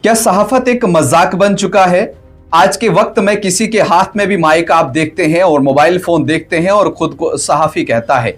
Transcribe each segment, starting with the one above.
क्या सहाफत एक मजाक बन चुका है? आज के वक्त में किसी के हाथ में भी माइक आप देखते हैं और मोबाइल फोन देखते हैं और खुद को सहाफी कहता है।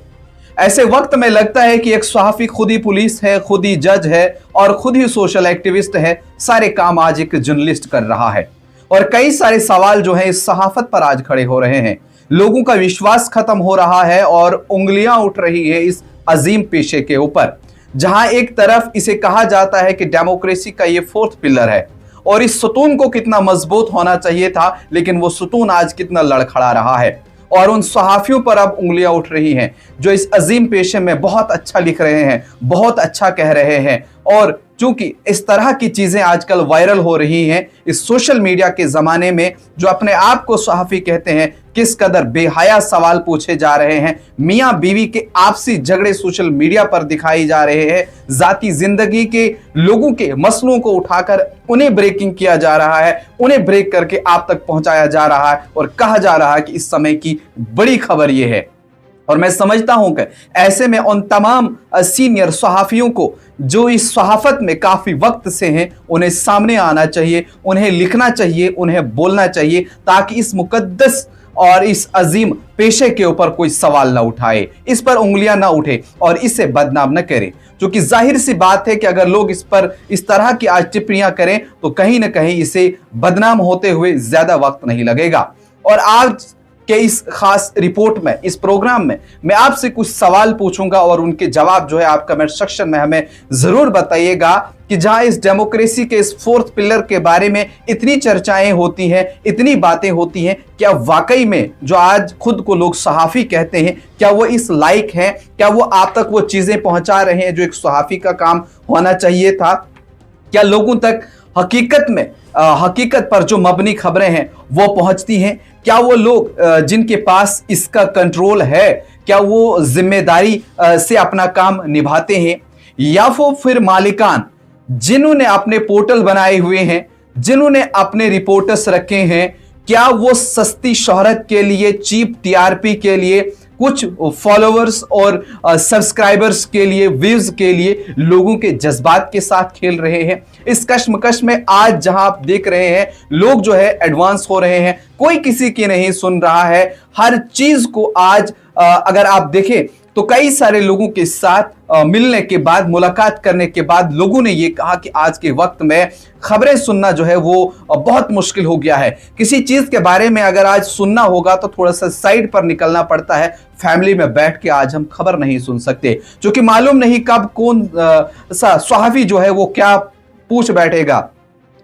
ऐसे वक्त में लगता है कि एक सहाफी खुद ही पुलिस है, खुद ही जज है और खुद ही सोशल एक्टिविस्ट है। सारे काम आज एक जर्नलिस्ट कर रहा है और कई सारे सवाल जो है इस सहाफत पर आज खड़े हो रहे हैं। लोगों का विश्वास खत्म हो रहा है और उंगलियां उठ रही है इस अजीम पेशे के ऊपर, जहां एक तरफ इसे कहा जाता है कि डेमोक्रेसी का ये फोर्थ पिलर है और इस सुतून को कितना मजबूत होना चाहिए था, लेकिन वो सुतून आज कितना लड़खड़ा रहा है और उन सहाफियों पर अब उंगलियां उठ रही हैं जो इस अजीम पेशे में बहुत अच्छा लिख रहे हैं, बहुत अच्छा कह रहे हैं। और चूंकि इस तरह की चीजें आजकल वायरल हो रही हैं इस सोशल मीडिया के जमाने में, जो अपने आप को सहाफी कहते हैं, किस कदर बेहया सवाल पूछे जा रहे हैं, मियां बीवी के आपसी झगड़े सोशल मीडिया पर दिखाई जा रहे हैं, जाती जिंदगी के लोगों के मसलों को उठाकर उन्हें ब्रेकिंग किया जा रहा है, उन्हें ब्रेक करके आप तक पहुंचाया जा रहा है और कहा जा रहा है कि इस समय की बड़ी खबर यह है। और मैं समझता हूं कि ऐसे में उन तमाम सीनियर सहाफियों को जो इस सहाफत में काफी वक्त से हैं, उन्हें सामने आना चाहिए, उन्हें लिखना चाहिए, उन्हें बोलना चाहिए, ताकि इस मुकद्दस और इस अजीम पेशे के ऊपर कोई सवाल ना उठाए, इस पर उंगलियां ना उठे और इसे बदनाम न करे। क्योंकि जाहिर सी बात है कि अगर लोग इस पर इस तरह की आज टिप्पणियां करें तो कहीं ना कहीं इसे बदनाम होते हुए ज्यादा वक्त नहीं लगेगा। और आज कि इस खास रिपोर्ट में, इस प्रोग्राम में मैं आपसे कुछ सवाल पूछूंगा और उनके जवाब जो है आप कमेंट सेक्शन में हमें जरूर बताइएगा कि जहां इस डेमोक्रेसी के इस फोर्थ पिलर के बारे में इतनी चर्चाएं होती हैं, इतनी बातें होती हैं, क्या वाकई में जो आज खुद को लोग सहाफी कहते हैं, क्या वो इस लायक हैं? क्या वो आप तक वो चीजें पहुंचा रहे हैं जो एक सहाफी का काम होना चाहिए था? क्या लोगों तक हकीकत में हकीकत पर जो मबनी खबरें हैं वो पहुंचती हैं? क्या वो लोग जिनके पास इसका कंट्रोल है, क्या वो जिम्मेदारी से अपना काम निभाते हैं? या वो फिर मालिकान जिन्होंने अपने पोर्टल बनाए हुए हैं, जिन्होंने अपने रिपोर्टर्स रखे हैं, क्या वो सस्ती शोहरत के लिए, चीप टीआरपी के लिए, कुछ फॉलोअर्स और सब्सक्राइबर्स के लिए, व्यूज के लिए लोगों के जज्बात के साथ खेल रहे हैं? इस कश्मकश में आज जहां आप देख रहे हैं लोग जो है एडवांस हो रहे हैं, कोई किसी की नहीं सुन रहा है। हर चीज को आज अगर आप देखें तो कई सारे लोगों के साथ मिलने के बाद, मुलाकात करने के बाद लोगों ने यह कहा कि आज के वक्त में खबरें सुनना जो है वो बहुत मुश्किल हो गया है। किसी चीज के बारे में अगर आज सुनना होगा तो थोड़ा सा साइड पर निकलना पड़ता है। फैमिली में बैठ के आज हम खबर नहीं सुन सकते, क्योंकि मालूम नहीं कब कौन सा सहाफी जो है वो क्या पूछ बैठेगा।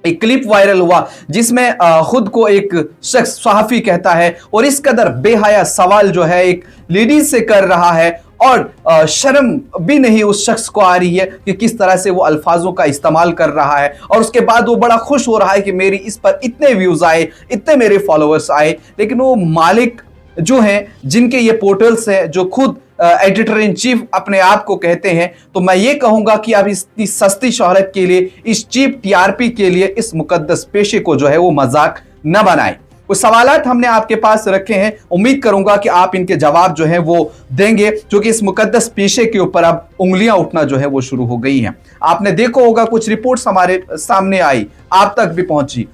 एक क्लिप वायरल हुआ जिसमें खुद को एक शख्स सहाफी कहता है और इस कदर बेहया सवाल जो है एक लेडीज से कर रहा है और शर्म भी नहीं उस शख्स को आ रही है कि किस तरह से वो अल्फाजों का इस्तेमाल कर रहा है। और उसके बाद वो बड़ा खुश हो रहा है कि मेरी इस पर इतने व्यूज आए, इतने मेरे फॉलोअर्स आए। लेकिन वो मालिक जो हैं, जिनके ये पोर्टल्स हैं, जो खुद एडिटर इन चीफ अपने आप को कहते हैं, तो मैं ये कहूंगा कि आप इतनी सस्ती शोहरत के लिए, इस चीप टीआरपी के लिए इस मुकद्दस पेशे को जो है वो मजाक न बनाएं। कुछ सवालात हमने आपके पास रखे हैं, उम्मीद करूंगा कि आप इनके जवाब जो है वो देंगे, क्योंकि इस मुकद्दस पेशे के ऊपर अब उंगलियां उठना जो है वो शुरू हो गई हैं। आपने देखा होगा कुछ रिपोर्ट्स हमारे सामने आई, आप तक भी पहुंची।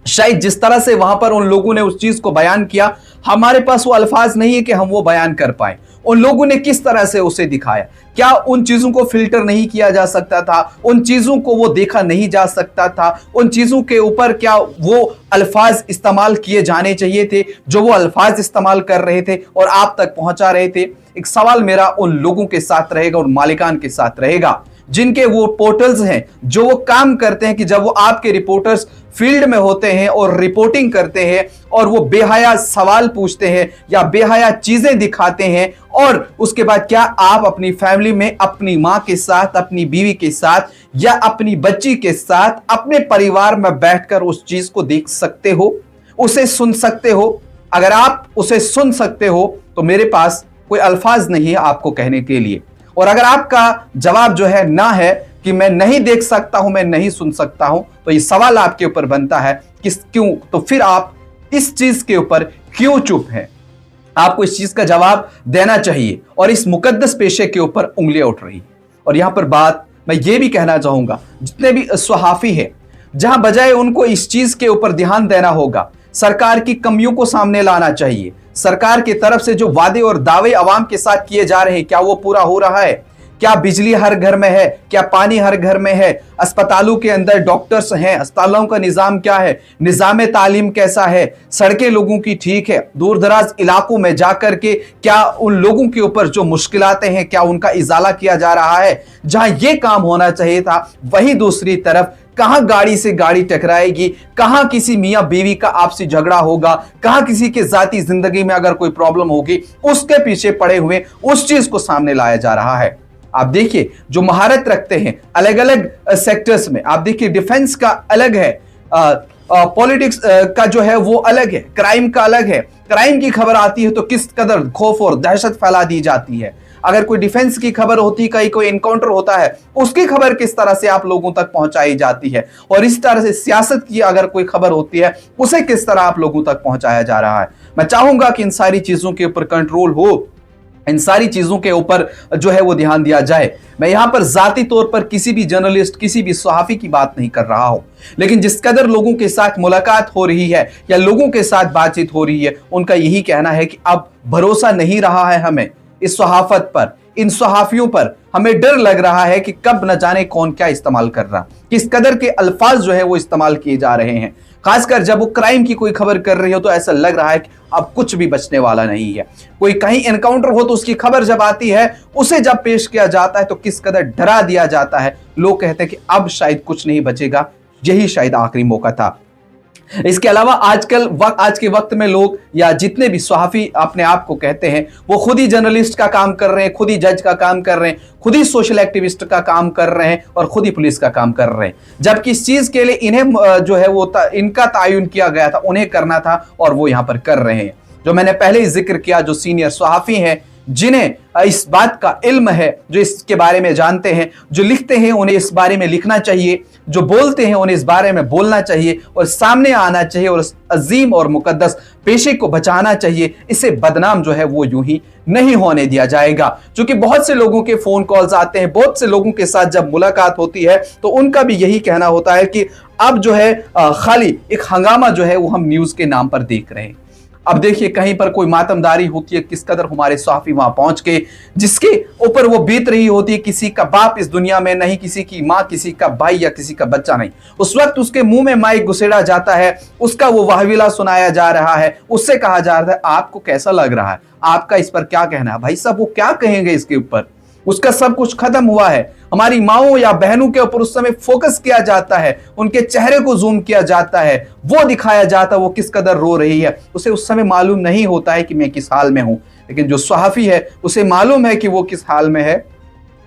शायद जिस तरह से वहां पर उन लोगों ने उस चीज को बयान किया, हमारे पास वो अल्फाज नहीं है कि हम वो बयान कर पाए। उन लोगों ने किस तरह से उसे दिखाया, क्या उन चीजों को फिल्टर नहीं किया जा सकता था? उन चीजों को वो देखा नहीं जा सकता था? उन चीजों के ऊपर क्या वो अल्फाज इस्तेमाल किए जाने चाहिए थे जो वो अल्फाज इस्तेमाल कर रहे थे और आप तक पहुंचा रहे थे? एक सवाल मेरा उन लोगों के साथ रहेगा और मालिकान के साथ रहेगा जिनके वो पोर्टल्स हैं, जो वो काम करते हैं कि जब वो आपके रिपोर्टर्स फील्ड में होते हैं और रिपोर्टिंग करते हैं और वो बेहया सवाल पूछते हैं या बेहया चीजें दिखाते हैं, और उसके बाद क्या आप अपनी फैमिली में अपनी मां के साथ, अपनी बीवी के साथ या अपनी बच्ची के साथ, अपने परिवार में बैठकर उस चीज को देख सकते हो, उसे सुन सकते हो? अगर आप उसे सुन सकते हो तो मेरे पास कोई अल्फाज नहीं है आपको कहने के लिए। और अगर आपका जवाब जो है ना है कि मैं नहीं देख सकता हूं, मैं नहीं सुन सकता हूं, तो ये सवाल आपके ऊपर बनता है कि क्यों, तो फिर आप इस चीज के ऊपर क्यों चुप हैं? आपको इस चीज का जवाब देना चाहिए और इस मुकद्दस पेशे के ऊपर उंगलियां उठ रही। और यहां पर बात मैं ये भी कहना चाहूंगा, जितने भी सहाफी है जहां बजाय उनको इस चीज के ऊपर ध्यान देना होगा, सरकार की कमियों को सामने लाना चाहिए। सरकार की तरफ से जो वादे और दावे अवाम के साथ किए जा रहे हैं, क्या वो पूरा हो रहा है? क्या बिजली हर घर में है? क्या पानी हर घर में है? अस्पतालों के अंदर डॉक्टर्स हैं? अस्पतालों का निजाम क्या है? निजाम तालीम कैसा है? सड़कें लोगों की ठीक है? दूर दराज इलाकों में जाकर के क्या उन लोगों के ऊपर जो मुश्किलातें हैं, क्या उनका इजाला किया जा रहा है? जहां यह काम होना चाहिए था, वहीं दूसरी तरफ कहां गाड़ी से गाड़ी टकराएगी, कहां किसी मियां बीवी का आपसी झगड़ा होगा, कहां किसी के जाती जिंदगी में अगर कोई प्रॉब्लम होगी, उसके पीछे पड़े हुए उस चीज को सामने लाया जा रहा है। आप देखिए, जो महारत रखते हैं अलग अलग सेक्टर्स में, आप देखिए डिफेंस का अलग है, पॉलिटिक्स का जो है वो अलग है, क्राइम का अलग है। क्राइम की खबर आती है तो किस कदर खौफ और दहशत फैला दी जाती है। अगर कोई डिफेंस की खबर होती है, कहीं कोई एनकाउंटर होता है, उसकी खबर किस तरह से आप लोगों तक पहुंचाई जाती है, और इस तरह से सियासत की अगर कोई खबर होती है, उसे किस तरह आप लोगों तक पहुंचाया जा रहा है। मैं चाहूंगा कि इन सारी चीजों के ऊपर कंट्रोल हो, इन सारी चीजों के ऊपर जो है वो ध्यान दिया जाए। मैं यहां पर जाती तौर पर किसी भी जर्नलिस्ट, किसी भी सहाफी की बात नहीं कर रहा हूं, लेकिन जिस कदर लोगों के साथ मुलाकात हो रही है या लोगों के साथ बातचीत हो रही है, उनका यही कहना है कि अब भरोसा नहीं रहा है हमें इस सहाफत पर, इन सहाफियों पर। हमें डर लग रहा है कि कब न जाने कौन क्या इस्तेमाल कर रहा, किस कदर के अल्फाज जो है वो इस्तेमाल किए जा रहे हैं। खासकर जब वो क्राइम की कोई खबर कर रही हो तो ऐसा लग रहा है कि अब कुछ भी बचने वाला नहीं है। कोई कहीं एनकाउंटर हो तो उसकी खबर जब आती है, उसे जब पेश किया जाता है तो किस कदर डरा दिया जाता है। लोग कहते हैं कि अब शायद कुछ नहीं बचेगा, यही शायद आखिरी मौका था। इसके अलावा आज के वक्त में लोग या जितने भी सहाफी अपने आप को कहते हैं, वो खुद ही जर्नलिस्ट का काम कर रहे हैं, खुद ही जज का काम कर रहे हैं, खुद ही सोशल एक्टिविस्ट का काम कर रहे हैं और खुद ही पुलिस का काम कर रहे हैं। जबकि इस चीज के लिए इन्हें जो है वो इनका तायुन किया गया था, उन्हें करना था और वो यहां पर कर रहे हैं। जो मैंने पहले ही जिक्र किया, जो सीनियर सहाफी हैं, जिन्हें इस बात का इल्म है, जो इसके बारे में जानते हैं, जो लिखते हैं उन्हें इस बारे में लिखना चाहिए, जो बोलते हैं उन्हें इस बारे में बोलना चाहिए और सामने आना चाहिए और उस अजीम और मुकद्दस पेशे को बचाना चाहिए। इसे बदनाम जो है वो यूं ही नहीं होने दिया जाएगा। क्योंकि बहुत से लोगों के फोन कॉल्स आते हैं, बहुत से लोगों के साथ जब मुलाकात होती है तो उनका भी यही कहना होता है कि अब जो है खाली एक हंगामा जो है वो हम न्यूज के नाम पर देख रहे हैं। अब देखिए, कहीं पर कोई मातमदारी होती है, किस कदर हमारे सहाफी वहां पहुंच के जिसके ऊपर वो बीत रही होती है, किसी का बाप इस दुनिया में नहीं, किसी की मां, किसी का भाई या किसी का बच्चा नहीं, उस वक्त उसके मुंह में माइक घुसेड़ा जाता है, उसका वो वाहविला सुनाया जा रहा है, उससे कहा जा रहा है आपको कैसा लग रहा है, आपका इस पर क्या कहना है। भाई साहब, वो क्या कहेंगे इसके ऊपर? उसका सब कुछ खत्म हुआ है। हमारी माओ या बहनों के ऊपर उस समय फोकस किया जाता है, उनके चेहरे को जूम किया जाता है, वो दिखाया जाता है वो किस कदर रो रही है। उसे उस समय मालूम नहीं होता है कि मैं किस हाल में हूं, लेकिन जो सहाफी है उसे मालूम है कि वो किस हाल में है।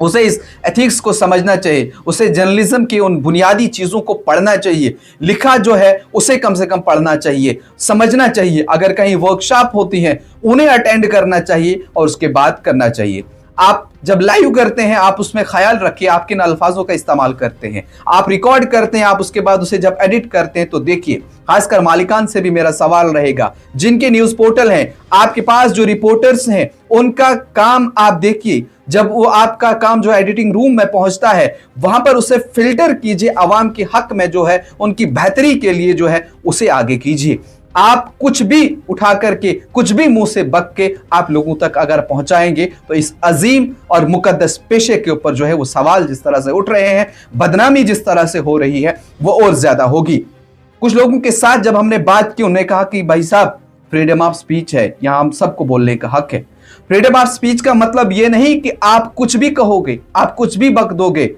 उसे इस एथिक्स को समझना चाहिए, उसे जर्नलिज्म की उन बुनियादी चीजों को पढ़ना चाहिए, लिखा जो है उसे कम से कम पढ़ना चाहिए, समझना चाहिए। अगर कहीं वर्कशॉप होती है उन्हें अटेंड करना चाहिए और उसके बाद करना चाहिए। आप जब लाइव करते हैं, आप उसमें ख्याल रखिए आप किन अल्फाजों का इस्तेमाल करते हैं। आप रिकॉर्ड करते हैं, आप उसके बाद उसे जब एडिट करते हैं तो देखिए, खासकर मालिकान से भी मेरा सवाल रहेगा, जिनके न्यूज पोर्टल हैं, आपके पास जो रिपोर्टर्स हैं, उनका काम आप देखिए। जब वो आपका काम जो एडिटिंग रूम में पहुंचता है, वहां पर उसे फिल्टर कीजिए, अवाम के हक में जो है, उनकी बेहतरी के लिए जो है उसे आगे कीजिए। आप कुछ भी उठा करके, कुछ भी मुंह से बक के आप लोगों तक अगर पहुंचाएंगे तो इस अजीम और मुकद्दस पेशे के ऊपर जो है वो सवाल जिस तरह से उठ रहे हैं, बदनामी जिस तरह से हो रही है, वो और ज्यादा होगी। कुछ लोगों के साथ जब हमने बात की, उन्होंने कहा कि भाई साहब, फ्रीडम ऑफ स्पीच है, यहां हम सबको बोलने का हक है। फ्रीडम ऑफ स्पीच का मतलब यह नहीं कि आप कुछ भी कहोगे, आप कुछ भी बक दोगे।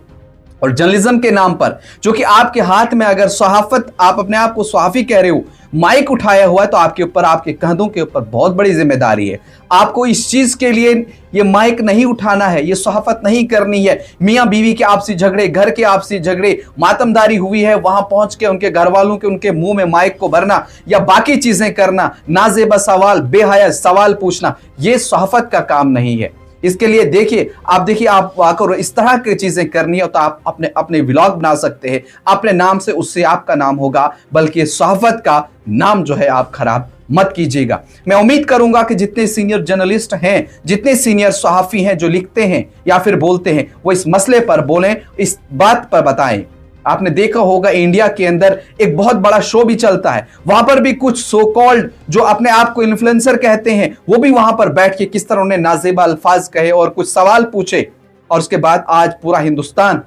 और जर्नलिज्म के नाम पर, जो कि आपके हाथ में, अगर सहाफत, आप अपने आप को सहाफी कह रहे हो, माइक उठाया हुआ है, तो आपके ऊपर, आपके कंधों के ऊपर बहुत बड़ी जिम्मेदारी है। आपको इस चीज के लिए ये माइक नहीं उठाना है, ये सहाफत नहीं करनी है। मियां बीवी के आपसी झगड़े, घर के आपसी झगड़े, मातमदारी हुई है, वहां पहुंच के उनके घर वालों के, उनके मुंह में माइक को भरना या बाकी चीजें करना, नाजेबा सवाल, बेहया सवाल पूछना, ये सहाफत का काम नहीं है। इसके लिए देखिए, आप आकर इस तरह की चीजें करनी है तो आप अपने अपने व्लॉग बना सकते हैं अपने नाम से, उससे आपका नाम होगा, बल्कि सहाफत का नाम जो है आप खराब मत कीजिएगा। मैं उम्मीद करूंगा कि जितने सीनियर जर्नलिस्ट हैं, जितने सीनियर सहाफी हैं जो लिखते हैं या फिर बोलते हैं, वो इस मसले पर बोलें, इस बात पर बताएं आपने देखा होगा इंडिया के अंदर एक बहुत बड़ा शो भी चलता है, वहां पर भी कुछ सो कॉल्ड जो अपने आप को इन्फ्लुएंसर कहते हैं, वो भी वहां पर बैठ के किस तरह उन्हें नाजेबा अल्फाज कहे और कुछ सवाल पूछे, और उसके बाद आज पूरा हिंदुस्तान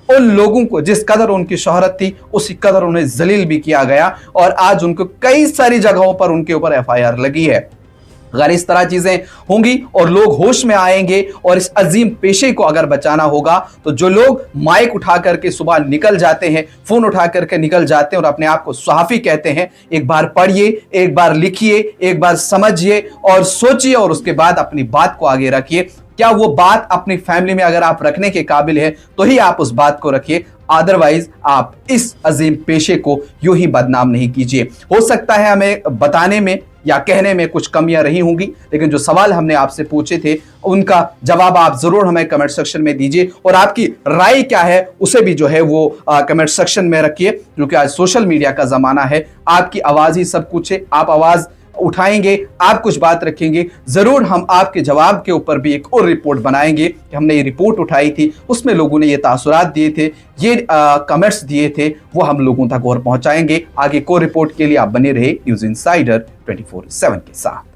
उन लोगों को जिस कदर उनकी शोहरत थी उसी कदर उन्हें जलील भी किया गया, और आज उनको कई सारी जगहों पर उनके ऊपर एफआईआर लगी है। अगर इस तरह चीजें होंगी और लोग होश में आएंगे और इस अजीम पेशे को अगर बचाना होगा, तो जो लोग माइक उठा करके सुबह निकल जाते हैं, फोन उठा करके निकल जाते हैं और अपने आप को सहाफी कहते हैं, एक बार पढ़िए, एक बार लिखिए, एक बार समझिए और सोचिए और उसके बाद अपनी बात को आगे रखिए। क्या वो बात अपनी फैमिली में अगर आप रखने के काबिल है तो ही आप उस बात को रखिए, अदरवाइज आप इस अजीम पेशे को यूं ही बदनाम नहीं कीजिए। हो सकता है हमें बताने में या कहने में कुछ कमियां रही होंगी, लेकिन जो सवाल हमने आपसे पूछे थे उनका जवाब आप जरूर हमें कमेंट सेक्शन में दीजिए, और आपकी राय क्या है उसे भी जो है वो कमेंट सेक्शन में रखिए, क्योंकि आज सोशल मीडिया का जमाना है, आपकी आवाज ही सब कुछ है। आप आवाज उठाएंगे, आप कुछ बात रखेंगे, जरूर हम आपके जवाब के ऊपर भी एक और रिपोर्ट बनाएंगे कि हमने ये रिपोर्ट उठाई थी, उसमें लोगों ने ये तासुरात दिए थे, ये कमेंट्स दिए थे, वो हम लोगों तक और पहुंचाएंगे। आगे को रिपोर्ट के लिए आप बने रहे न्यूज़ इनसाइडर 24/7 के साथ।